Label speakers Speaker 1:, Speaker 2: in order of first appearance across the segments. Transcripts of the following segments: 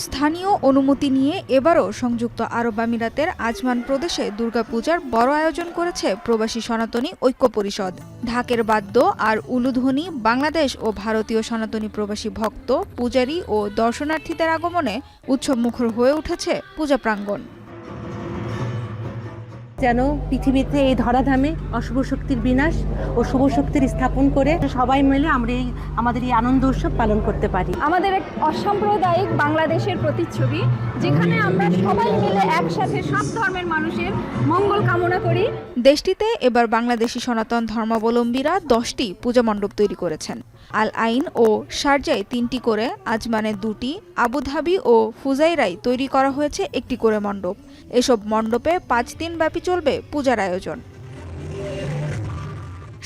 Speaker 1: স্থানীয় অনুমতি নিয়ে এবারও সংযুক্ত আরব আমিরাতের আজমান প্রদেশে দুর্গাপূজার বড় আয়োজন করেছে প্রবাসী সনাতনী ঐক্য পরিষদ। ঢাকের বাদ্য আর উলুধ্বনি বাংলাদেশ ও ভারতীয় সনাতনী প্রবাসী ভক্ত, পূজারী ও দর্শনার্থীদের আগমনে উৎসবমুখর হয়ে উঠেছে পূজা প্রাঙ্গণ।
Speaker 2: যেন পৃথিবীতে এই ধরাধামে অশুভ শক্তির বিনাশ ও শুভ শক্তির স্থাপন করে সবাই মিলে আমরা আমাদের এই আনন্দ উৎসব পালন করতে পারি।
Speaker 3: আমাদের এক অসাম্প্রদায়িক বাংলাদেশের প্রতিচ্ছবি, যেখানে আমরা সবাই মিলে একসাথে সব ধর্মের মানুষের মঙ্গল কামনা করি।
Speaker 1: দেশটিতে এবার বাংলাদেশি সনাতন ধর্মাবলম্বীরা 10টি পূজা মণ্ডপ তৈরি করেছেন। আল আইন ও শারজায় 3টি করে, আজমানে 2টি, আবুধাবি ও ফুজাইরায় তৈরি করা হয়েছে 1টি করে মণ্ডপ। এসব মণ্ডপে 5 দিন ব্যাপী চলবে পূজার আয়োজন।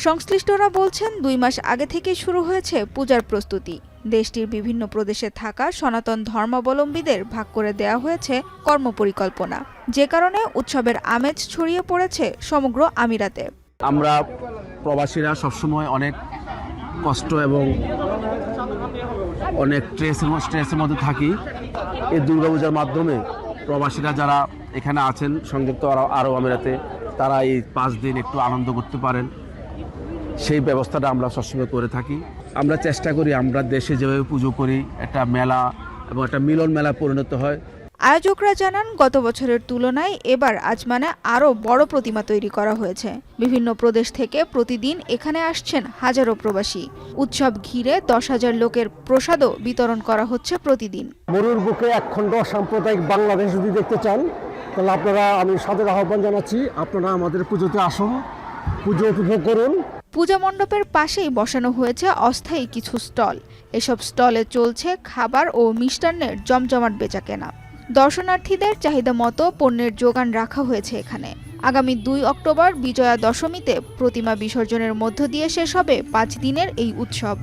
Speaker 1: সংশ্লিষ্টরা বলছেন 2 মাস আগে থেকেই শুরু হয়েছে পূজার প্রস্তুতি। দেশটির বিভিন্ন প্রদেশে থাকা সনাতন ধর্মাবলম্বীদের ভাগ করে দেয়া হয়েছে কর্মপরিকল্পনা, যে কারণে উৎসবের আমেজ ছড়িয়ে পড়েছে সমগ্র আমিরাতে।
Speaker 4: আমরা প্রবাসীরা সবসময় অনেক কষ্ট এবং অনেক স্ট্রেসের মধ্যে থাকি। এই দুর্গাপূজার মাধ্যমে প্রবাসীরা যারা এখানে আছেন সংযুক্ত আরব আমিরাতে, তারা এই 5 দিন একটু আনন্দ করতে পারেন, সেই ব্যবস্থাটা আমরা সবসময় করে থাকি। আমরা চেষ্টা করি আমরা দেশে যেভাবে পুজো করি একটা মেলা এবং একটা মিলন মেলা পরিণত হয়।
Speaker 1: আয়োজকরা জানান, গত বছরের তুলনায় এবার আজমানে আরও বড় প্রতিমা তৈরি করা হয়েছে। বিভিন্ন প্রদেশ থেকে প্রতিদিন এখানে আসছেন হাজারো প্রবাসী। উৎসব ঘিরে 10,000 লোকের প্রসাদও বিতরণ করা হচ্ছে প্রতিদিন।
Speaker 5: মরুর বুকে একখণ্ড সাম্প্রদায়িক বাংলাদেশ যদি দেখতে চান, তাহলে আমি সাদর আহ্বান জানাচ্ছি, আপনারা আমাদের পুজোতে আসুন, পুজো উপভোগ করুন।
Speaker 1: পূজা মণ্ডপের পাশেই বসানো হয়েছে অস্থায়ী কিছু স্টল। এসব স্টলে চলছে খাবার ও মিষ্টান্নের জমজমাট বেচাকেনা। দর্শনার্থীদের চাহিদা মতো পণ্যের যোগান রাখা হয়েছে এখানে। আগামী 2 অক্টোবর বিজয়া দশমীতে প্রতিমা বিসর্জনের মধ্য দিয়ে শেষ হবে 5 দিনের এই উৎসব।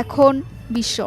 Speaker 1: এখন বিশ্ব।